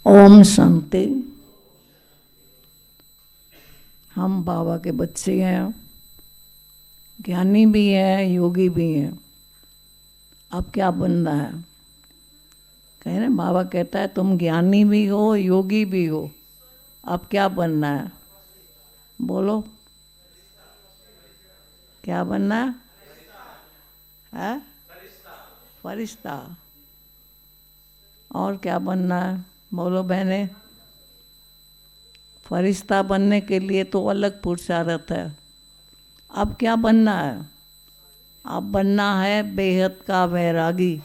ओम शांति। हम बाबा के बच्चे हैं, ज्ञानी भी हैं, योगी भी हैं। अब क्या बनना है? कहे ना, बाबा कहता है तुम ज्ञानी भी हो, योगी भी हो। अब क्या बनना है? बोलो, क्या बनना है? है? फरिश्ता। और क्या बनना है? बोलो बहने। फरिश्ता बनने के लिए तो अलग पुरुषार्थ है। अब क्या बनना है? अब बनना है बेहद का वैरागी।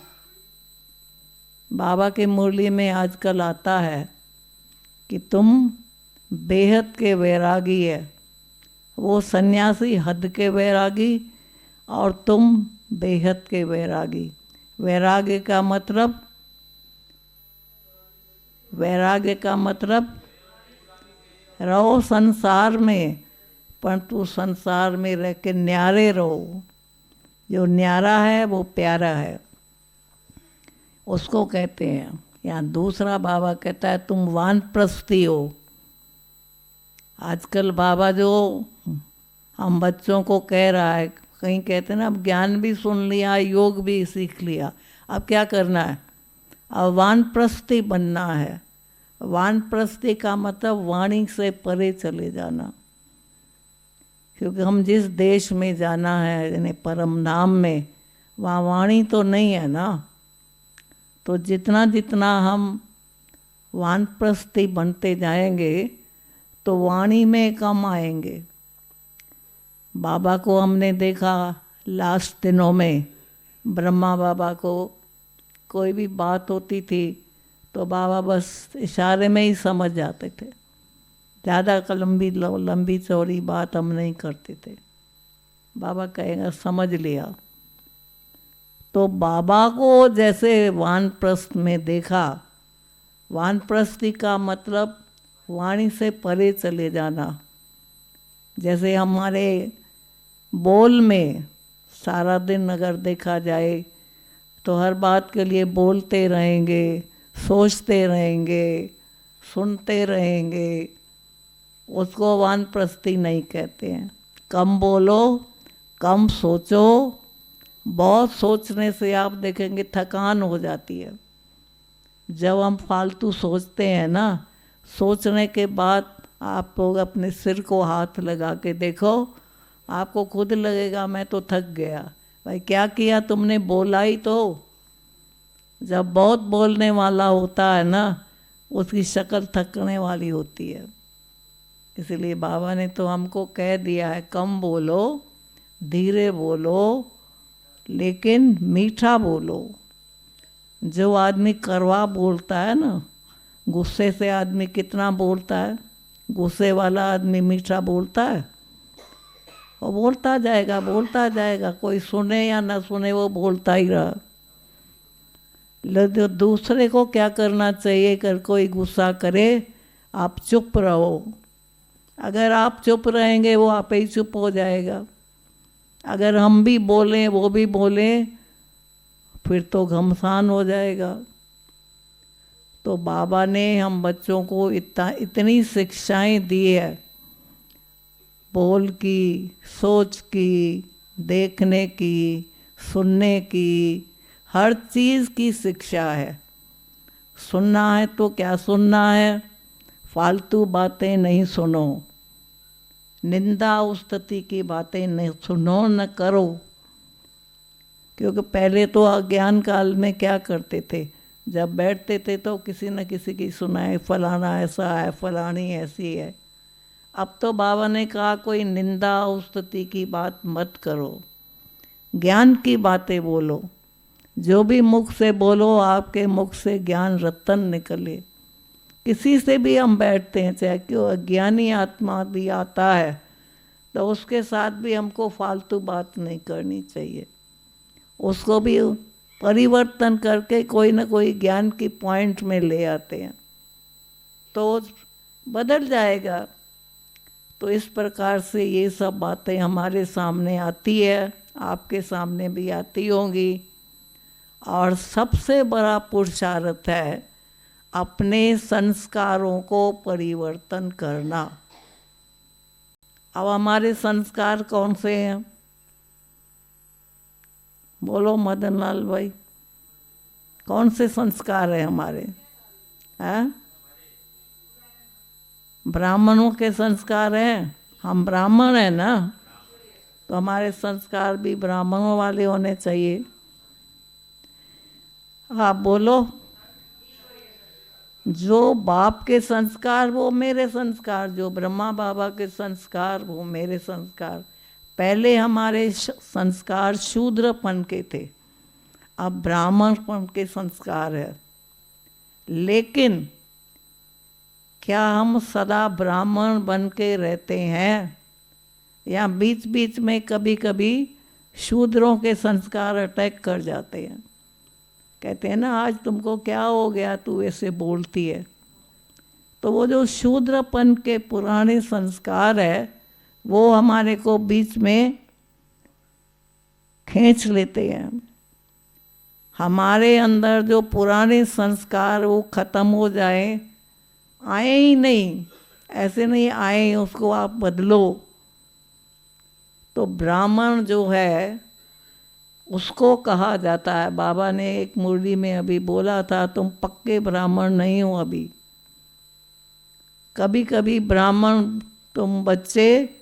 बाबा के मुरली में आजकल आता है कि तुम बेहद के वैरागी है। वो सन्यासी हद के वैरागी और तुम बेहद के वैरागी। वैराग्य का मतलब, वैराग्य का मतलब रहो संसार में, परंतु संसार में रह के न्यारे रहो। जो न्यारा है वो प्यारा है, उसको कहते हैं। यहाँ दूसरा बाबा कहता है तुम वानप्रस्थी हो। आजकल बाबा जो हम बच्चों को कह रहा है, कहीं कहते हैं ना, अब ज्ञान भी सुन लिया, योग भी सीख लिया, अब क्या करना है? अब वानप्रस्थी बनना है। वानप्रस्थी का मतलब वाणी से परे चले जाना। क्योंकि हम जिस देश में जाना है, यानी परम धाम में, वहाँ वाणी तो नहीं है ना। तो जितना जितना हम वानप्रस्थी बनते जाएंगे तो वाणी में कम आएंगे। बाबा को हमने देखा लास्ट दिनों में, ब्रह्मा बाबा को कोई भी बात होती थी तो बाबा बस इशारे में ही समझ जाते थे। ज़्यादा लंबी चौड़ी बात हम नहीं करते थे। बाबा कहेगा समझ लिया। तो बाबा को जैसे वानप्रस्थ में देखा, वानप्रस्थी का मतलब वाणी से परे चले जाना। जैसे हमारे बोल में सारा दिन अगर देखा जाए तो हर बात के लिए बोलते रहेंगे, सोचते रहेंगे, सुनते रहेंगे, उसको वानप्रस्थी नहीं कहते हैं। कम बोलो, कम सोचो। बहुत सोचने से आप देखेंगे थकान हो जाती है। जब हम फालतू सोचते हैं ना, सोचने के बाद आप लोग अपने सिर को हाथ लगा के देखो, आपको खुद लगेगा मैं तो थक गया। भाई क्या किया तुमने? बोला ही तो। जब बहुत बोलने वाला होता है ना, उसकी शक्ल थकने वाली होती है। इसलिए बाबा ने तो हमको कह दिया है कम बोलो, धीरे बोलो, लेकिन मीठा बोलो। जो आदमी कड़वा बोलता है ना, गुस्से से आदमी कितना बोलता है, गुस्से वाला आदमी मीठा बोलता है, वो बोलता जाएगा, बोलता जाएगा, कोई सुने या ना सुने वो बोलता ही रहा। लेकिन दूसरे को क्या करना चाहिए? अगर कोई गुस्सा करे, आप चुप रहो। अगर आप चुप रहेंगे वो आप ही चुप हो जाएगा। अगर हम भी बोलें, वो भी बोलें, फिर तो घमसान हो जाएगा। तो बाबा ने हम बच्चों को इतनी शिक्षाएं दी है, बोल की, सोच की, देखने की, सुनने की, हर चीज़ की शिक्षा है। सुनना है तो क्या सुनना है? फालतू बातें नहीं सुनो, निंदा उस्तति की बातें नहीं सुनो, न करो। क्योंकि पहले तो अज्ञान काल में क्या करते थे, जब बैठते थे तो किसी न किसी की सुनाए, फलाना ऐसा है, फलानी ऐसी है। अब तो बाबा ने कहा कोई निंदा उस्तति की बात मत करो, ज्ञान की बातें बोलो। जो भी मुख से बोलो, आपके मुख से ज्ञान रत्न निकले। किसी से भी हम बैठते हैं, चाहे क्यों अज्ञानी आत्मा भी आता है, तो उसके साथ भी हमको फालतू बात नहीं करनी चाहिए। उसको भी परिवर्तन करके कोई ना कोई ज्ञान की पॉइंट में ले आते हैं, तो बदल जाएगा। तो इस प्रकार से ये सब बातें हमारे सामने आती है, आपके सामने भी आती होंगी। और सबसे बड़ा पुरुषार्थ है अपने संस्कारों को परिवर्तन करना। अब हमारे संस्कार कौन से हैं? बोलो मदन लाल भाई, कौन से संस्कार हैं हमारे? हैं? ब्राह्मणों के संस्कार हैं, हम ब्राह्मण हैं ना, तो हमारे संस्कार भी ब्राह्मणों वाले होने चाहिए। आप बोलो। जो बाप के संस्कार वो मेरे संस्कार, जो ब्रह्मा बाबा के संस्कार वो मेरे संस्कार। पहले हमारे संस्कार शूद्रपन के थे, अब ब्राह्मणपन के संस्कार है। लेकिन क्या हम सदा ब्राह्मण बन के रहते हैं, या बीच बीच में कभी कभी शूद्रों के संस्कार अटैक कर जाते हैं? कहते हैं ना, आज तुमको क्या हो गया, तू ऐसे बोलती है। तो वो जो शूद्रपन के पुराने संस्कार है वो हमारे को बीच में खींच लेते हैं। हमारे अंदर जो पुराने संस्कार वो खत्म हो जाए, आए ही नहीं, ऐसे नहीं आए, उसको आप बदलो। तो ब्राह्मण जो है उसको कहा जाता है, बाबा ने एक मुरली में अभी बोला था, तुम पक्के ब्राह्मण नहीं हो अभी। कभी कभी ब्राह्मण, तुम बच्चे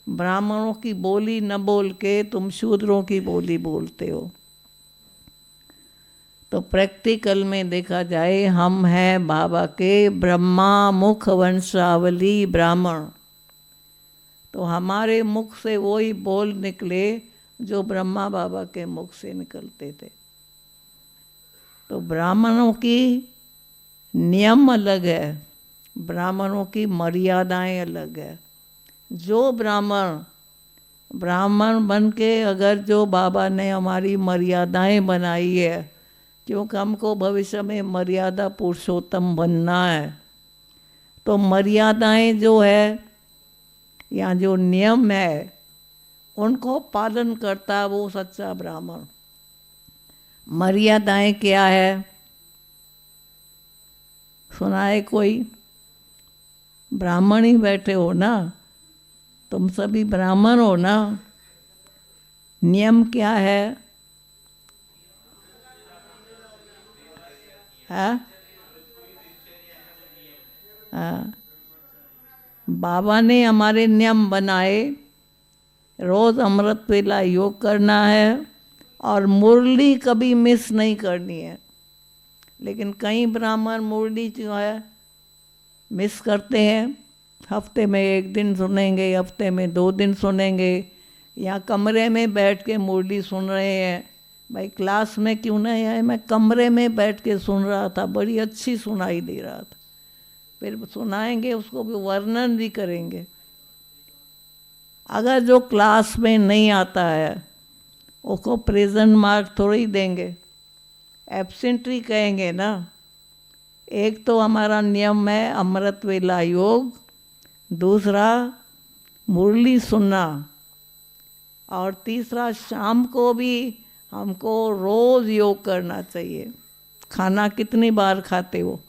ब्राह्मणों की बोली न बोल के तुम शूद्रों की बोली बोलते हो। तो प्रैक्टिकल में देखा जाए, हम हैं बाबा के ब्रह्मा मुख वंशावली ब्राह्मण। तो हमारे मुख से वही बोल निकले जो ब्रह्मा बाबा के मुख से निकलते थे। तो ब्राह्मणों की नियम अलग है, ब्राह्मणों की मर्यादाएं अलग है। जो ब्राह्मण बन के अगर जो बाबा ने हमारी मर्यादाएं बनाई है, क्योंकि हमको भविष्य में मर्यादा पुरुषोत्तम बनना है, तो मर्यादाएं जो है या जो नियम है उनको पालन करता है वो सच्चा ब्राह्मण। मर्यादाएं क्या है, सुनाए कोई? ब्राह्मण ही बैठे हो ना, तुम सभी ब्राह्मण हो ना। नियम क्या है? बाबा ने हमारे नियम बनाए, रोज अमृत वेला योग करना है और मुरली कभी मिस नहीं करनी है। लेकिन कई ब्राह्मण मुरली जो है मिस करते हैं, हफ्ते में 1 दिन सुनेंगे, हफ्ते में 2 दिन सुनेंगे, या कमरे में बैठ के मुरली सुन रहे हैं। भाई क्लास में क्यों नहीं आए? मैं कमरे में बैठ के सुन रहा था, बड़ी अच्छी सुनाई दे रहा था। फिर सुनाएंगे, उसको भी वर्णन भी करेंगे। अगर जो क्लास में नहीं आता है उसको प्रेजेंट मार्क थोड़ी देंगे, एब्सेंट ही कहेंगे ना। एक तो हमारा नियम है अमृत वेला योग, दूसरा मुरली सुनना, और तीसरा शाम को भी हमको रोज़ योग करना चाहिए। खाना कितनी बार खाते हो?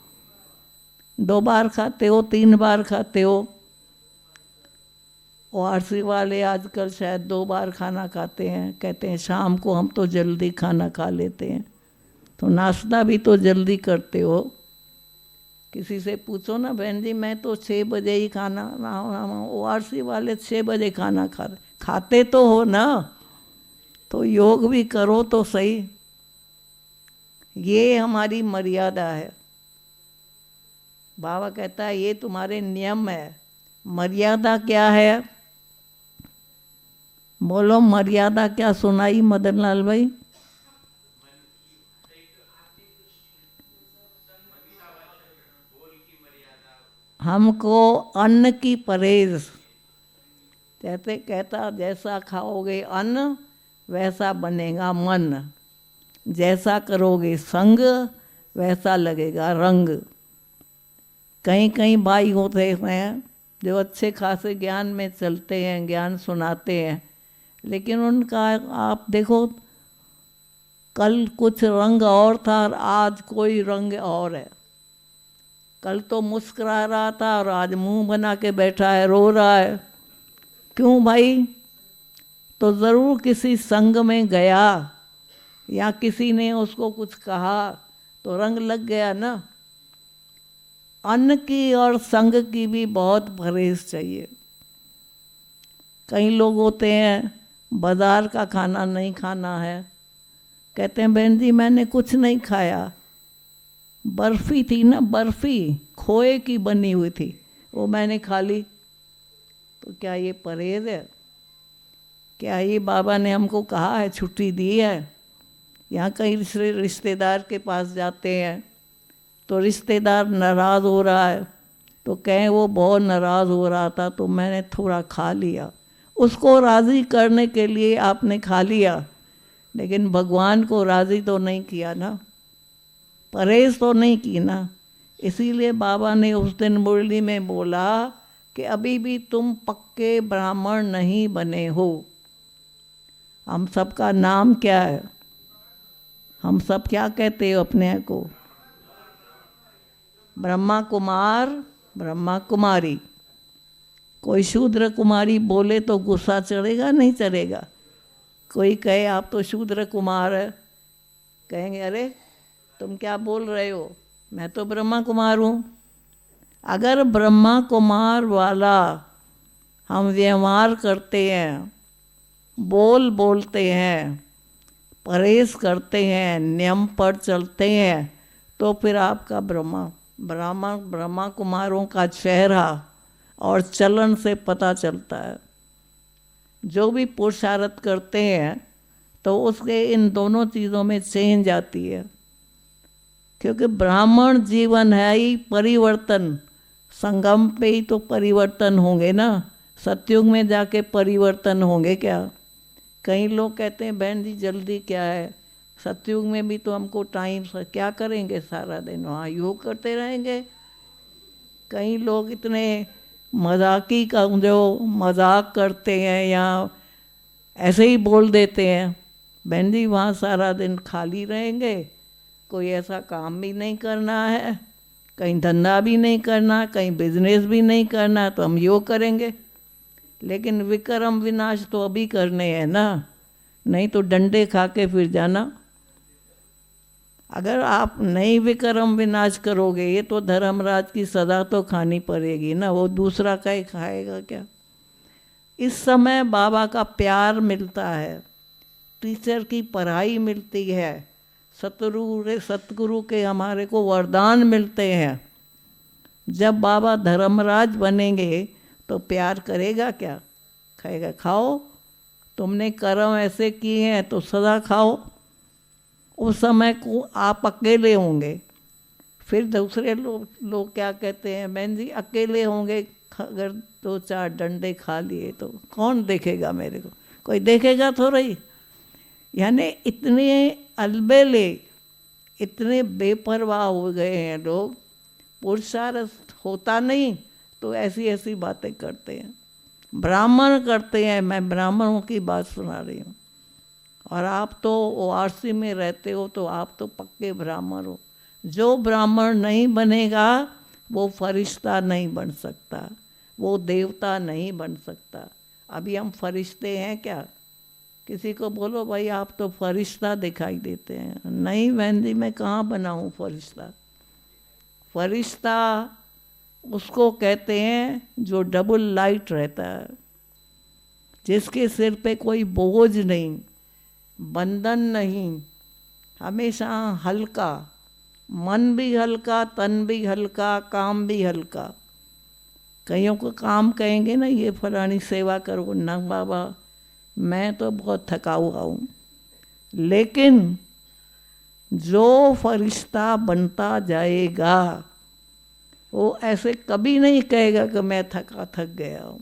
2 बार खाते हो, 3 बार खाते हो? ORC वाले आजकल शायद 2 बार खाना खाते हैं, कहते हैं शाम को हम तो जल्दी खाना खा लेते हैं। तो नाश्ता भी तो जल्दी करते हो। किसी से पूछो ना, बहन जी मैं तो 6 बजे ही खाना, ORC वाले 6 बजे खाना खाते तो हो ना, तो योग भी करो तो सही। ये हमारी मर्यादा है। बाबा कहता है ये तुम्हारे नियम है। मर्यादा क्या है? बोलो मर्यादा क्या सुनाई मदन लाल भाई? हमको अन्न की परहेज, कहता जैसा खाओगे अन्न वैसा बनेगा मन, जैसा करोगे संग वैसा लगेगा रंग। कहीं कहीं भाई होते हैं जो अच्छे खासे ज्ञान में चलते हैं, ज्ञान सुनाते हैं, लेकिन उनका आप देखो कल कुछ रंग और था और आज कोई रंग और है। कल तो मुस्कुरा रहा था और आज मुंह बना के बैठा है, रो रहा है। क्यों भाई? तो ज़रूर किसी संग में गया या किसी ने उसको कुछ कहा तो रंग लग गया ना। अन्न की और संग की भी बहुत परहेज चाहिए। कई लोग होते हैं बाज़ार का खाना नहीं खाना है, कहते हैं बहन जी मैंने कुछ नहीं खाया, बर्फ़ी थी ना, बर्फ़ी खोए की बनी हुई थी, वो मैंने खा ली। तो क्या ये परहेज है? क्या ये बाबा ने हमको कहा है, छुट्टी दी है? यहाँ कहीं रिश्तेदार के पास जाते हैं तो रिश्तेदार नाराज़ हो रहा है तो कहें वो बहुत नाराज़ हो रहा था तो मैंने थोड़ा खा लिया। उसको राज़ी करने के लिए आपने खा लिया, लेकिन भगवान को राज़ी तो नहीं किया ना, परहेज तो नहीं की ना। इसीलिए बाबा ने उस दिन मुरली में बोला कि अभी भी तुम पक्के ब्राह्मण नहीं बने हो। हम सबका नाम क्या है? हम सब क्या कहते हो अपने को? ब्रह्मा कुमार, ब्रह्मा कुमारी। कोई शूद्र कुमारी बोले तो गुस्सा चढ़ेगा नहीं चढ़ेगा? कोई कहे आप तो शूद्र कुमार है, कहेंगे अरे तुम क्या बोल रहे हो, मैं तो ब्रह्मा कुमार हूँ। अगर ब्रह्मा कुमार वाला हम व्यवहार करते हैं, बोलते हैं, परहेज करते हैं, नियम पर चलते हैं, तो फिर आपका ब्रह्मा कुमारों का चेहरा और चलन से पता चलता है। जो भी पुरुषार्थ करते हैं तो उसके इन दोनों चीज़ों में चेंज आती है, क्योंकि ब्राह्मण जीवन है ही परिवर्तन। संगम पे ही तो परिवर्तन होंगे ना, सतयुग में जाके परिवर्तन होंगे क्या? कई लोग कहते हैं बहन जी जल्दी क्या है, सतयुग में भी तो हमको टाइम से क्या करेंगे, सारा दिन वहाँ योग करते रहेंगे। कई लोग इतने मजाकी का जो मजाक करते हैं या ऐसे ही बोल देते हैं, बहन जी वहाँ सारा दिन खाली रहेंगे, कोई ऐसा काम भी नहीं करना है, कहीं धंधा भी नहीं करना, कहीं बिजनेस भी नहीं करना, तो हम योग करेंगे। लेकिन विक्रम विनाश तो अभी करने हैं ना, नहीं तो डंडे खा के फिर जाना। अगर आप नहीं विक्रम विनाश करोगे ये तो धर्मराज की सजा तो खानी पड़ेगी ना, वो दूसरा का ही खाएगा क्या? इस समय बाबा का प्यार मिलता है, टीचर की पढ़ाई मिलती है, सतगुरु के हमारे को वरदान मिलते हैं। जब बाबा धर्मराज बनेंगे तो प्यार करेगा क्या? खाएगा, खाओ, तुमने कर्म ऐसे किए हैं तो सदा खाओ। उस समय को आप अकेले होंगे, फिर दूसरे लोग क्या कहते हैं, बहन जी अकेले होंगे, अगर 2-4 डंडे खा लिए तो कौन देखेगा मेरे को? कोई देखेगा थोड़ा ही। यानी इतने अलबेले, इतने बेपरवाह हो गए हैं लोग, पुरुषार्थ होता नहीं तो ऐसी ऐसी बातें करते हैं। ब्राह्मण करते हैं, मैं ब्राह्मणों की बात सुना रही हूँ, और आप तो ओआरसी में रहते हो तो आप तो पक्के ब्राह्मण हो। जो ब्राह्मण नहीं बनेगा वो फरिश्ता नहीं बन सकता, वो देवता नहीं बन सकता। अभी हम फरिश्ते हैं क्या? किसी को बोलो भाई आप तो फरिश्ता दिखाई देते हैं, नहीं बहन जी मैं कहाँ बना हूँ फरिश्ता। फरिश्ता उसको कहते हैं जो डबल लाइट रहता है, जिसके सिर पे कोई बोझ नहीं, बंधन नहीं, हमेशा हल्का, मन भी हल्का, तन भी हल्का, काम भी हल्का। कईयों को काम कहेंगे ना ये फलानी सेवा करो, ना बाबा मैं तो बहुत थका हुआ हूँ। लेकिन जो फरिश्ता बनता जाएगा वो ऐसे कभी नहीं कहेगा कि मैं थक गया हूँ।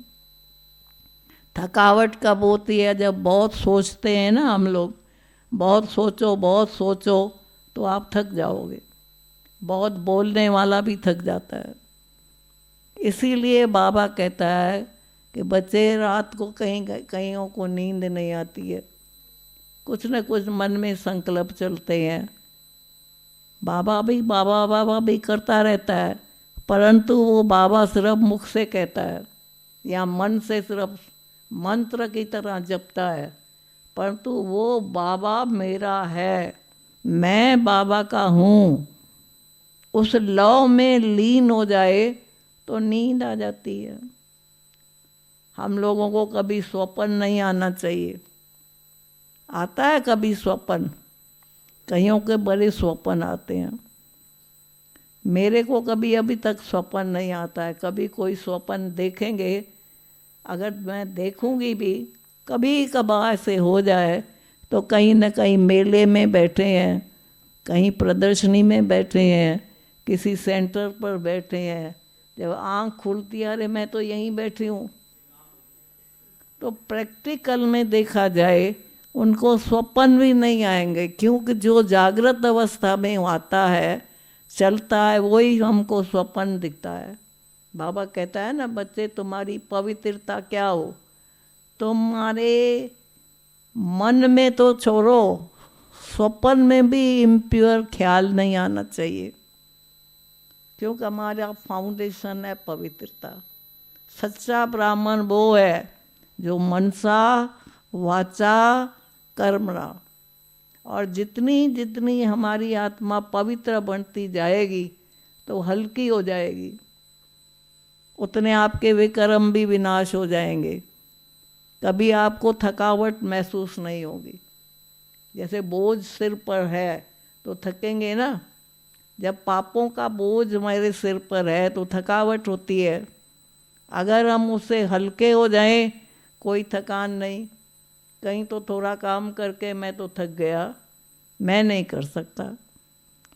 थकावट कब होती है? जब बहुत सोचते हैं ना हम लोग, बहुत सोचो तो आप थक जाओगे। बहुत बोलने वाला भी थक जाता है। इसीलिए बाबा कहता है कि बच्चे रात को कईयों को नींद नहीं आती है, कुछ न कुछ मन में संकल्प चलते हैं। बाबा भी करता रहता है, परंतु वो बाबा सिर्फ मुख से कहता है या मन से सिर्फ मंत्र की तरह जपता है, परंतु वो बाबा मेरा है, मैं बाबा का हूँ, उस लव में लीन हो जाए तो नींद आ जाती है। हम लोगों को कभी स्वप्न नहीं आना चाहिए। आता है कभी स्वप्न? कईयों के बड़े स्वप्न आते हैं। मेरे को कभी अभी तक स्वप्न नहीं आता है। कभी कोई स्वप्न देखेंगे, अगर मैं देखूंगी भी, कभी कभार से हो जाए तो कहीं न कहीं मेले में बैठे हैं, कहीं प्रदर्शनी में बैठे हैं, किसी सेंटर पर बैठे हैं, जब आँख खुलती है अरे मैं तो यहीं बैठी हूँ। तो प्रैक्टिकल में देखा जाए उनको स्वप्न भी नहीं आएंगे, क्योंकि जो जागृत अवस्था में आता है, चलता है, वही हमको स्वप्न दिखता है। बाबा कहता है ना, बच्चे तुम्हारी पवित्रता क्या हो, तुम्हारे मन में तो छोड़ो, स्वप्न में भी इम्प्योर ख्याल नहीं आना चाहिए, क्योंकि हमारा फाउंडेशन है पवित्रता। सच्चा ब्राह्मण वो है जो मनसा वाचा कर्मणा, और जितनी जितनी हमारी आत्मा पवित्र बनती जाएगी तो हल्की हो जाएगी, उतने आपके विकर्म भी विनाश हो जाएंगे। कभी आपको थकावट महसूस नहीं होगी। जैसे बोझ सिर पर है तो थकेंगे ना, जब पापों का बोझ हमारे सिर पर है तो थकावट होती है। अगर हम उससे हल्के हो जाएं, कोई थकान नहीं। कहीं तो थोड़ा काम करके मैं तो थक गया, मैं नहीं कर सकता।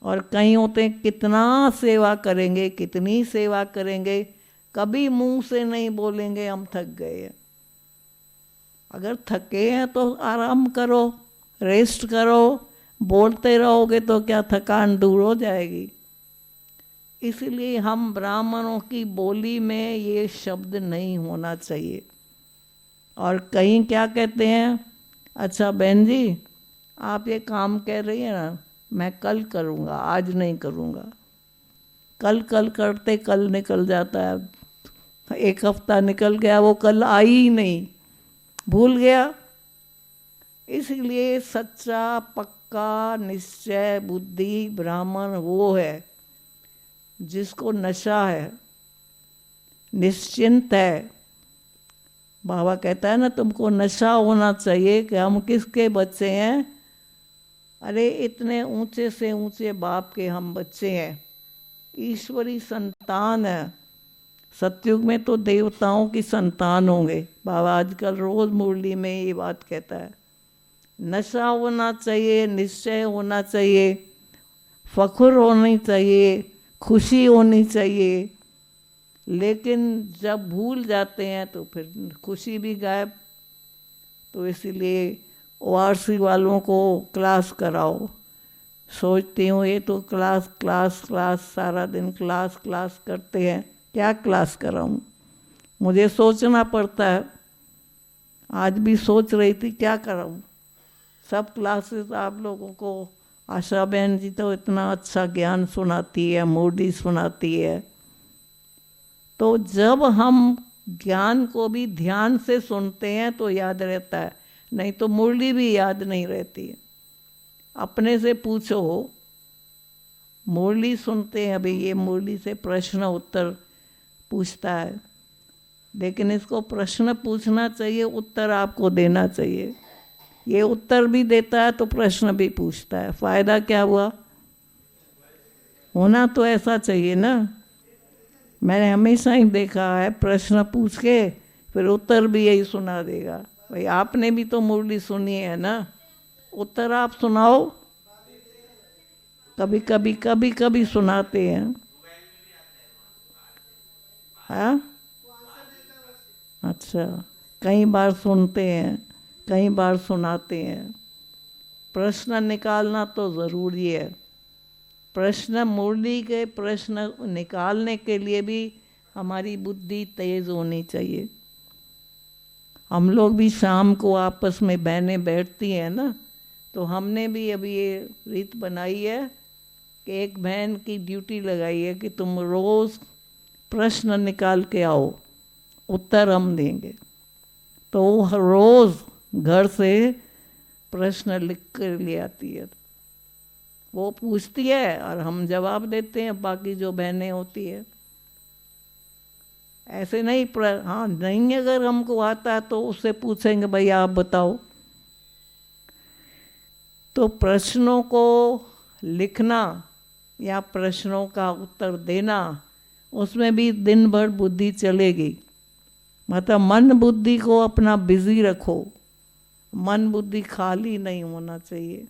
और कहीं होते हैं कितना सेवा करेंगे, कितनी सेवा करेंगे, कभी मुंह से नहीं बोलेंगे हम थक गए हैं। अगर थके हैं तो आराम करो, रेस्ट करो, बोलते रहोगे तो क्या थकान दूर हो जाएगी। इसलिए हम ब्राह्मणों की बोली में ये शब्द नहीं होना चाहिए। और कहीं क्या कहते हैं, अच्छा बहन जी आप ये काम कह रही हैं ना, मैं कल करूँगा, आज नहीं करूँगा। कल कल करते कल निकल जाता है, एक हफ्ता निकल गया, वो कल आई ही नहीं, भूल गया। इसलिए सच्चा पक्का निश्चय बुद्धि ब्राह्मण वो है जिसको नशा है, निश्चिंत है। बाबा कहता है ना, तुमको नशा होना चाहिए कि हम किसके बच्चे हैं। अरे इतने ऊंचे से ऊंचे बाप के हम बच्चे हैं, ईश्वरी संतान है। सतयुग में तो देवताओं की संतान होंगे। बाबा आजकल रोज मुरली में ये बात कहता है। नशा होना चाहिए, निश्चय होना चाहिए, फख्र होनी चाहिए, खुशी होनी चाहिए। लेकिन जब भूल जाते हैं तो फिर खुशी भी गायब। तो इसीलिए ORC वालों को क्लास कराओ। सोचती हूँ ये तो क्लास क्लास क्लास, सारा दिन क्लास क्लास करते हैं, क्या क्लास कराऊँ। मुझे सोचना पड़ता है। आज भी सोच रही थी क्या कराऊँ। सब क्लासेस आप लोगों को, आशा बहन जी तो इतना अच्छा ज्ञान सुनाती है, मोदी सुनाती है। तो जब हम ज्ञान को भी ध्यान से सुनते हैं तो याद रहता है, नहीं तो मुरली भी याद नहीं रहती है। अपने से पूछो, मुरली सुनते हैं, अभी ये मुरली से प्रश्न उत्तर पूछता है, लेकिन इसको प्रश्न पूछना चाहिए, उत्तर आपको देना चाहिए। ये उत्तर भी देता है तो प्रश्न भी पूछता है, फायदा क्या हुआ। होना तो ऐसा चाहिए ना। मैंने हमेशा ही देखा है, प्रश्न पूछ के फिर उत्तर भी यही सुना देगा। भाई आपने भी तो मुरली सुनी है ना, उत्तर आप सुनाओ। कभी कभी कभी कभी सुनाते हैं। हाँ अच्छा, कई बार सुनते हैं, कई बार सुनाते हैं। प्रश्न निकालना तो ज़रूरी है। प्रश्न, मुरली के प्रश्न निकालने के लिए भी हमारी बुद्धि तेज होनी चाहिए। हम लोग भी शाम को आपस में बहनें बैठती हैं ना, तो हमने भी अभी ये रीत बनाई है कि एक बहन की ड्यूटी लगाई है कि तुम रोज़ प्रश्न निकाल के आओ, उत्तर हम देंगे। तो वो हर रोज़ घर से प्रश्न लिख कर ले आती है। वो पूछती है और हम जवाब देते हैं, बाकी जो बहनें होती है। ऐसे नहीं हाँ, नहीं अगर हमको आता तो उससे पूछेंगे भाई आप बताओ। तो प्रश्नों को लिखना या प्रश्नों का उत्तर देना, उसमें भी दिन भर बुद्धि चलेगी। मतलब मन बुद्धि को अपना बिजी रखो, मन बुद्धि खाली नहीं होना चाहिए।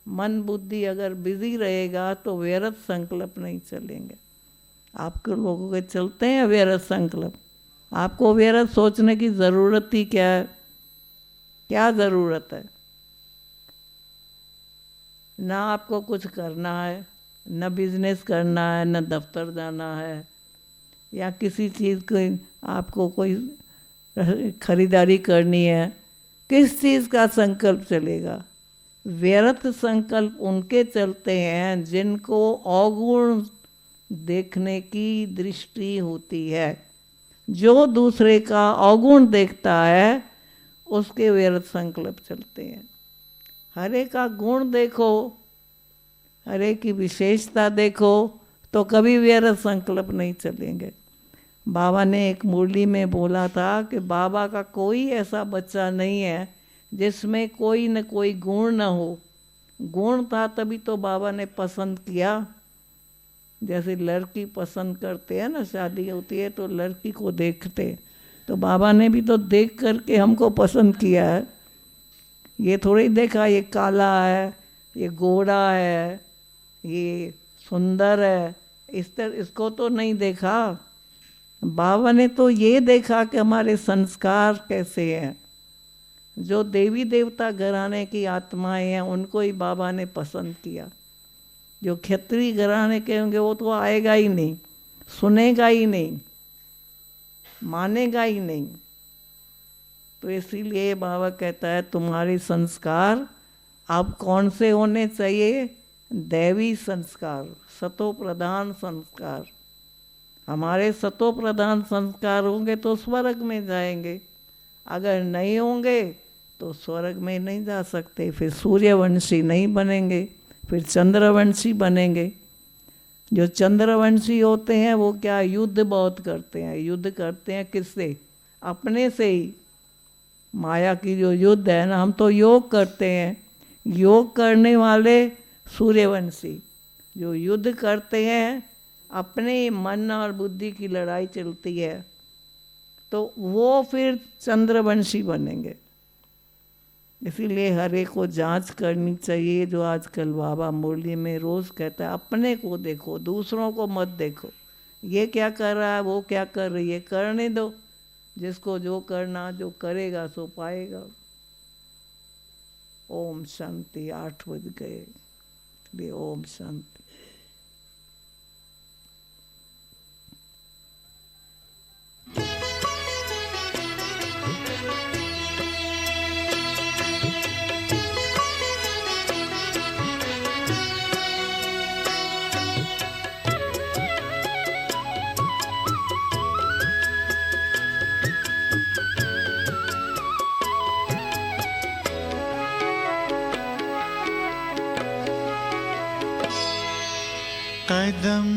मन बुद्धि अगर बिजी रहेगा तो व्यर्थ संकल्प नहीं चलेंगे। आपके लोगों के चलते हैं व्यर्थ संकल्प। आपको व्यर्थ सोचने की ज़रूरत ही क्या है? क्या ज़रूरत है? ना आपको कुछ करना है, न बिजनेस करना है, न दफ्तर जाना है, या किसी चीज़ की आपको कोई खरीदारी करनी है। किस चीज़ का संकल्प चलेगा? व्यर्थ संकल्प उनके चलते हैं जिनको अवगुण देखने की दृष्टि होती है। जो दूसरे का अवगुण देखता है उसके व्यर्थ संकल्प चलते हैं। हरे का गुण देखो, हरे की विशेषता देखो, तो कभी व्यर्थ संकल्प नहीं चलेंगे। बाबा ने एक मुरली में बोला था कि बाबा का कोई ऐसा बच्चा नहीं है जिसमें कोई न कोई गुण न हो। गुण था तभी तो बाबा ने पसंद किया। जैसे लड़की पसंद करते हैं ना, शादी होती है तो लड़की को देखते, तो बाबा ने भी तो देख करके हमको पसंद किया है। ये थोड़ी देखा ये काला है, ये गोरा है, ये सुंदर है, इसको तो नहीं देखा। बाबा ने तो ये देखा कि हमारे संस्कार कैसे हैं। जो देवी देवता घराने की आत्माएं हैं उनको ही बाबा ने पसंद किया। जो क्षत्रिय घराने के होंगे वो तो आएगा ही नहीं, सुनेगा ही नहीं, मानेगा ही नहीं। तो इसीलिए बाबा कहता है तुम्हारे संस्कार अब कौन से होने चाहिए? दैवी संस्कार, सतो प्रधान संस्कार। हमारे सतो प्रधान संस्कार होंगे तो स्वर्ग में जाएंगे, अगर नहीं होंगे तो स्वर्ग में नहीं जा सकते। फिर सूर्यवंशी नहीं बनेंगे, फिर चंद्रवंशी बनेंगे। जो चंद्रवंशी होते हैं वो क्या, युद्ध बहुत करते हैं। युद्ध करते हैं किससे? अपने से ही। माया की जो युद्ध है ना, हम तो योग करते हैं। योग करने वाले सूर्यवंशी, जो युद्ध करते हैं, अपने मन और बुद्धि की लड़ाई चलती है, तो वो फिर चंद्रवंशी बनेंगे। इसीलिए हरे को जांच करनी चाहिए। जो आजकल बाबा मुरली में रोज़ कहता है, अपने को देखो, दूसरों को मत देखो। ये क्या कर रहा है, वो क्या कर रही है, करने दो। जिसको जो करना, जो करेगा सो पाएगा। ओम शांति। 8 बज गए। ओम शांति। कदम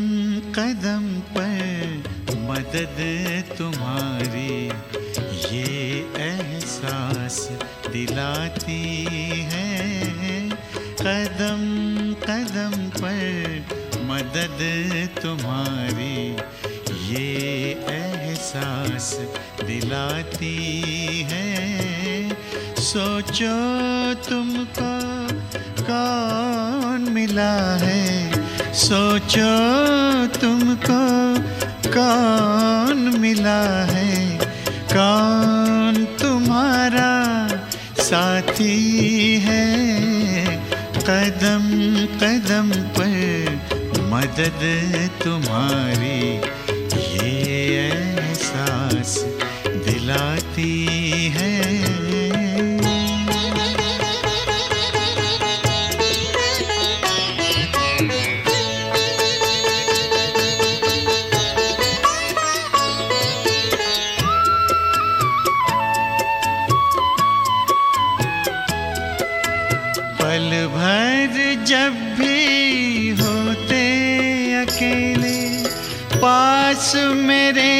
कदम पर मदद तुम्हारी ये एहसास दिलाती है। कदम कदम पर मदद तुम्हारी ये एहसास दिलाती है। सोचो तुमको कौन मिला है, सोचो तुमको कौन मिला है, कौन तुम्हारा साथी है। कदम कदम पर मदद तुम्हारी ये एहसास दिलाती है। पल भर जब भी होते अकेले पास मेरे